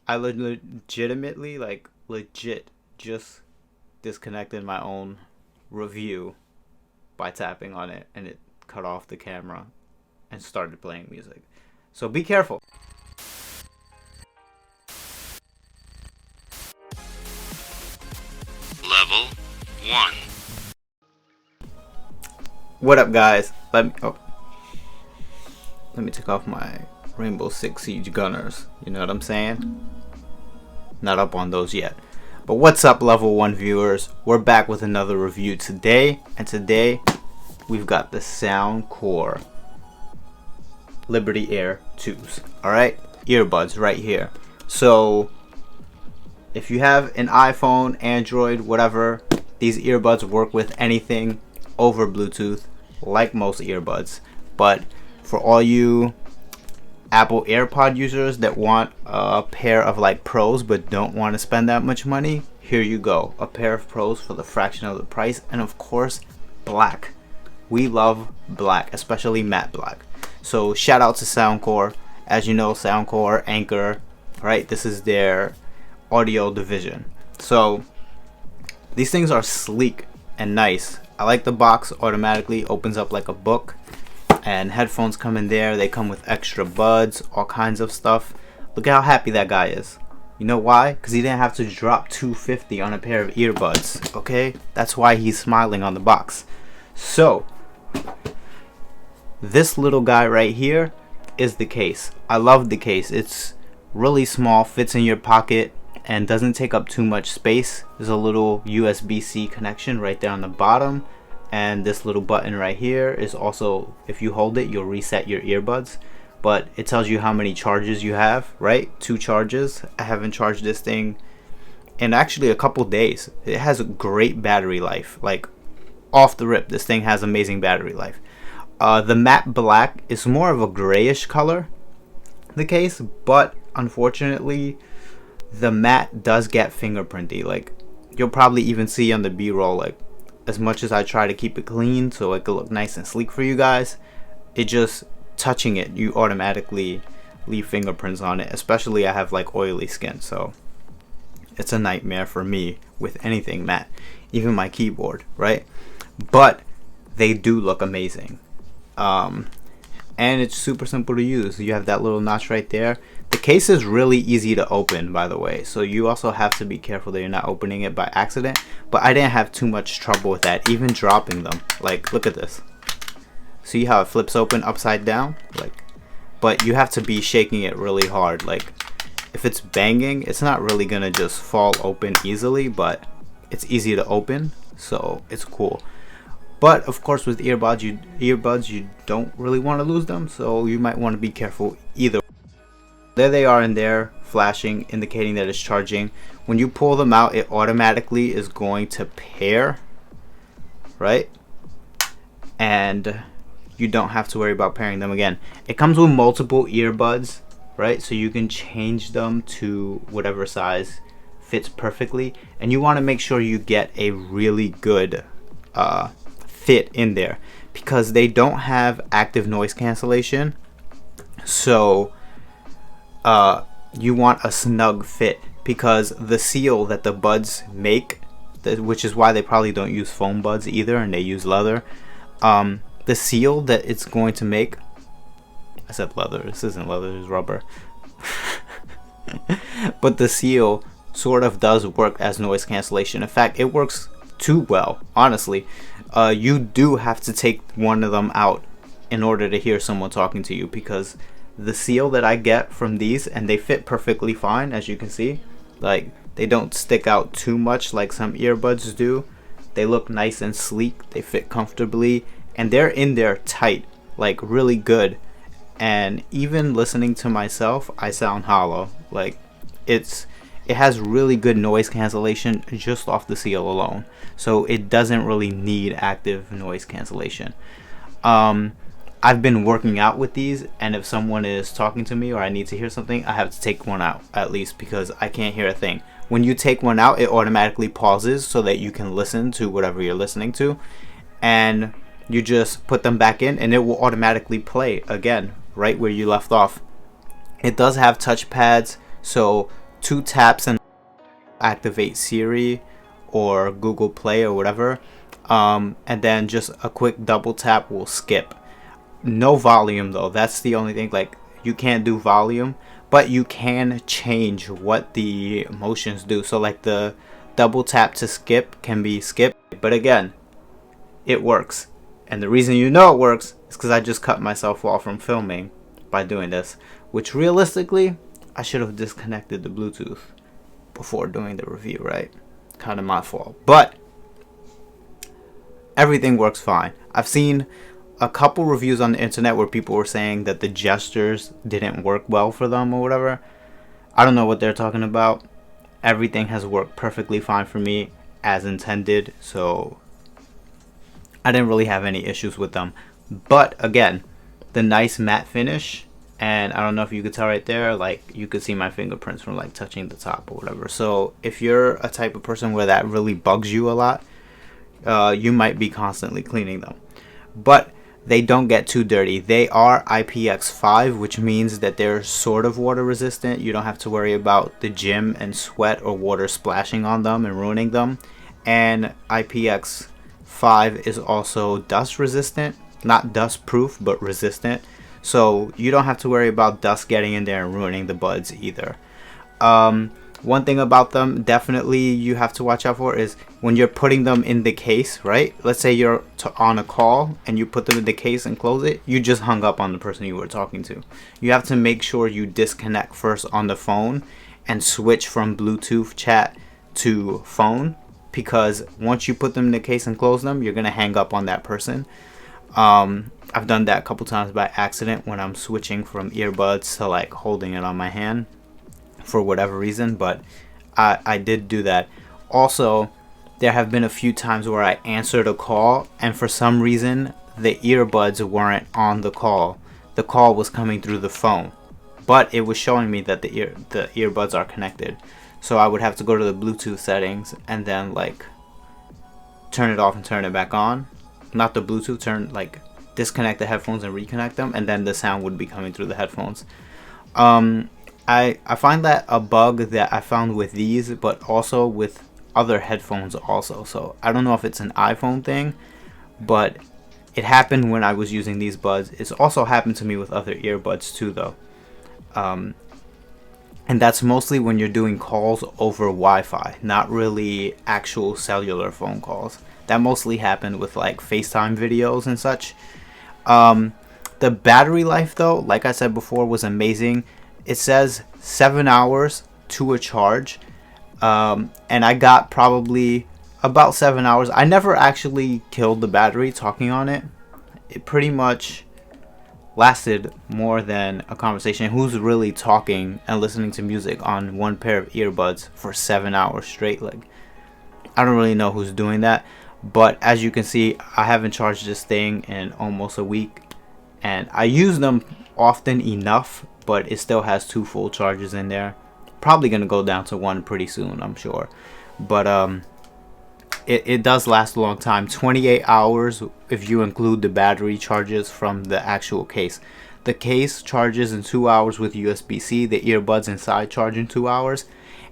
I legitimately, like legit, just disconnected my own review by tapping on it, and it cut off the camera and started playing music. So be careful. Level 1. What up, guys? Let me take off my Rainbow Six Siege Gunners. You know what I'm saying? Not up on those yet. But what's up, Level 1 viewers? We're back with another review today. And today, we've got the Soundcore Liberty Air 2s. Alright? Earbuds right here. So, if you have an iPhone, Android, whatever, these earbuds work with anything over Bluetooth, like most earbuds. But for all you Apple Airpod users that want a pair of like pros but don't want to spend that much money, here you go. A pair of pros for the fraction of the price, and of course, black. We love black, especially matte black. So shout out to Soundcore. As you know, Soundcore, Anker, right? This is their audio division. So these things are sleek and nice. I like the box. Automatically opens up like a book, and headphones come in there. They come with extra buds, all kinds of stuff. Look at how happy that guy is. You know why? Because he didn't have to drop $250 on a pair of earbuds. Okay, that's why he's smiling on the box. So this little guy right here is the case. I love the case. It's really small, fits in your pocket, and doesn't take up too much space. There's a little USB-C connection right there on the bottom, and this little button right here is also, if you hold it, you'll reset your earbuds. But it tells you how many charges you have, right? 2 charges. I haven't charged this thing in actually a couple days. It has a great battery life. Like, off the rip, this thing has amazing battery life. The matte black is more of a grayish color, the case, but unfortunately the matte does get fingerprinty. Like, you'll probably even see on the B-roll, like, as much as I try to keep it clean so it could look nice and sleek for you guys, it just touching it, you automatically leave fingerprints on it. Especially I have like oily skin, so it's a nightmare for me with anything matte, even my keyboard, right? But they do look amazing. And it's super simple to use. You have that little notch right there. The case is really easy to open, by the way, so you also have to be careful that you're not opening it by accident. But I didn't have too much trouble with that, even dropping them. Like, look at this. See how it flips open upside down? Like, but you have to be shaking it really hard. Like, if it's banging, it's not really gonna just fall open easily, but it's easy to open, so it's cool. But of course, with earbuds you don't really want to lose them, so you might want to be careful either. There they are in there, flashing, indicating that it's charging. When you pull them out, it automatically is going to pair, right? And you don't have to worry about pairing them again. It comes with multiple earbuds, right? So you can change them to whatever size fits perfectly. And you want to make sure you get a really good fit in there, because they don't have active noise cancellation. So you want a snug fit, because the seal that the buds make, which is why they probably don't use foam buds either, and they use leather. The seal that it's going to make, I said leather, this isn't leather, it's rubber. But the seal sort of does work as noise cancellation. In fact, it works too well, honestly. You do have to take one of them out in order to hear someone talking to you, because the seal that I get from these, and they fit perfectly fine, as you can see, like, they don't stick out too much like some earbuds do. They look nice and sleek, they fit comfortably, and they're in there tight, like really good. And even listening to myself, I sound hollow. Like, it has really good noise cancellation just off the seal alone, so it doesn't really need active noise cancellation. I've been working out with these, and if someone is talking to me or I need to hear something, I have to take one out at least, because I can't hear a thing. When you take one out, it automatically pauses so that you can listen to whatever you're listening to, and you just put them back in and it will automatically play again right where you left off. It does have touch pads, so 2 taps and activate Siri or Google Play or whatever, and then just a quick double tap will skip. No volume though, that's the only thing. Like, you can't do volume, but you can change what the motions do. So like the double tap to skip can be skipped, but again, it works. And the reason you know it works is because I just cut myself off from filming by doing this, which realistically I should have disconnected the Bluetooth before doing the review, right? Kind of my fault, but everything works fine. I've seen a couple reviews on the internet where people were saying that the gestures didn't work well for them or whatever. I don't know what they're talking about. Everything has worked perfectly fine for me as intended, so I didn't really have any issues with them. But again, the nice matte finish, and I don't know if you could tell right there, like you could see my fingerprints from like touching the top or whatever. So if you're a type of person where that really bugs you a lot, you might be constantly cleaning them. But they don't get too dirty. They are IPX5, which means that they're sort of water resistant. You don't have to worry about the gym and sweat or water splashing on them and ruining them. And IPX5 is also dust resistant, not dust proof, but resistant. So you don't have to worry about dust getting in there and ruining the buds either. One thing about them definitely you have to watch out for is when you're putting them in the case, right? Let's say you're on a call and you put them in the case and close it. You just hung up on the person you were talking to. You have to make sure you disconnect first on the phone and switch from Bluetooth chat to phone, because once you put them in the case and close them, you're going to hang up on that person. I've done that a couple times by accident when I'm switching from earbuds to like holding it on my hand for whatever reason, but I did do that. Also, there have been a few times where I answered a call and for some reason the earbuds weren't on the call. The call was coming through the phone, but it was showing me that the earbuds are connected. So I would have to go to the Bluetooth settings and then like turn it off and turn it back on. Not the Bluetooth, disconnect the headphones and reconnect them, and then the sound would be coming through the headphones. I find that a bug that I found with these, but also with other headphones also. So I don't know if it's an iPhone thing, but it happened when I was using these buds. It's also happened to me with other earbuds too though. And that's mostly when you're doing calls over Wi-Fi, not really actual cellular phone calls. That mostly happened with like FaceTime videos and such. The battery life though, like I said before, was amazing. It says 7 hours to a charge, and I got probably about 7 hours. I never actually killed the battery talking on it. It pretty much lasted more than a conversation. Who's really talking and listening to music on one pair of earbuds for 7 hours straight? Like, I don't really know who's doing that, but as you can see, I haven't charged this thing in almost a week, and I use them often enough, but it still has 2 full charges in there. Probably gonna go down to 1 pretty soon, I'm sure, but it does last a long time. 28 hours if you include the battery charges from the actual case. The case charges in 2 hours with USB-C, the earbuds inside charge in 2 hours,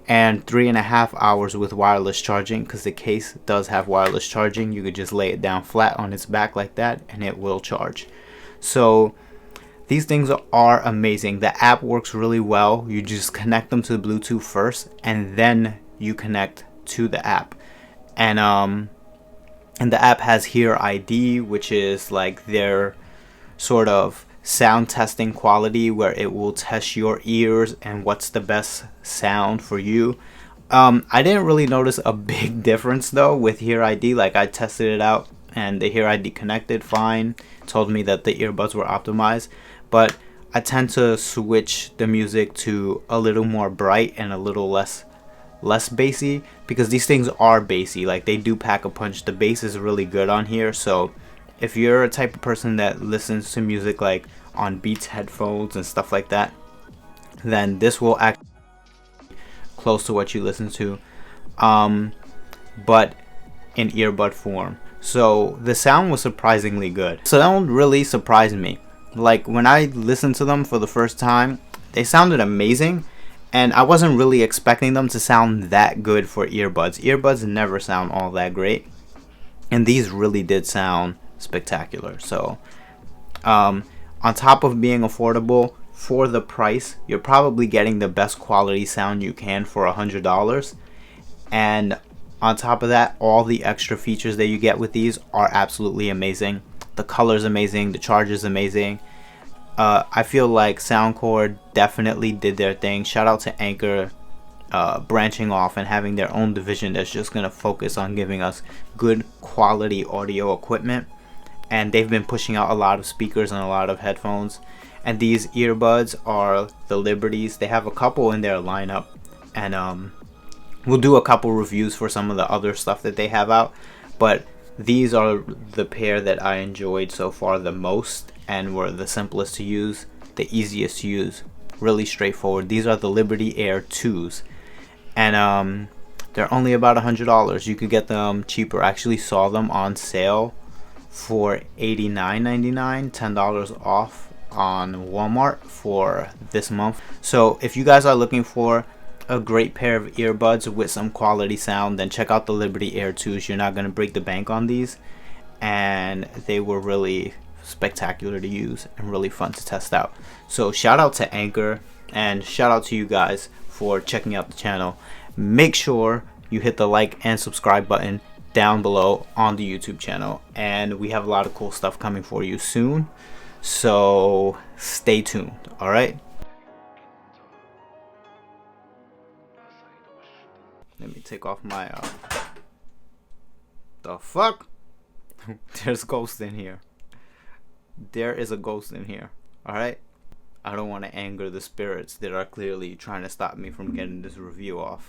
and 3.5 hours with wireless charging, because the case does have wireless charging. You could just lay it down flat on its back like that and it will charge. So these things are amazing. The app works really well. You just connect them to the Bluetooth first, and then you connect to the app. And the app has Hear ID, which is like their sort of sound testing quality, where it will test your ears and what's the best sound for you. I didn't really notice a big difference though with Hear ID. Like, I tested it out and the Hear ID connected fine, told me that the earbuds were optimized, but I tend to switch the music to a little more bright and a little less bassy, because these things are bassy. Like, they do pack a punch. The bass is really good on here. So if you're a type of person that listens to music like on Beats headphones and stuff like that, then this will act close to what you listen to, but in earbud form. So the sound was surprisingly good. Sound really surprised me. Like, when I listened to them for the first time, they sounded amazing, And I wasn't really expecting them to sound that good for earbuds. Earbuds never sound all that great, and these really did sound spectacular. So on top of being affordable, for the price, you're probably getting the best quality sound you can for $100. And on top of that, all the extra features that you get with these are absolutely amazing. The color's amazing, the charge is amazing. I feel like Soundcore definitely did their thing. Shout out to Anker branching off and having their own division that's just going to focus on giving us good quality audio equipment. And they've been pushing out a lot of speakers and a lot of headphones. And these earbuds are the Liberties. They have a couple in their lineup, and we'll do a couple reviews for some of the other stuff that they have out. But these are the pair that I enjoyed so far the most and were the simplest to use, the easiest to use, really straightforward. These are the Liberty Air 2s, and they're only about $100. You could get them cheaper. I actually saw them on sale for $89.99, $10 off on Walmart for this month. So if you guys are looking for a great pair of earbuds with some quality sound, then check out the Liberty Air 2s. You're not going to break the bank on these, and they were really spectacular to use and really fun to test out. So shout out to Anker, and shout out to you guys for checking out the channel. Make sure you hit the like and subscribe button down below on the YouTube channel, and we have a lot of cool stuff coming for you soon, so stay tuned. All right, let me take off my the fuck. There's a ghost in here. There is a ghost in here. All right, I don't want to anger the spirits that are clearly trying to stop me from getting this review off.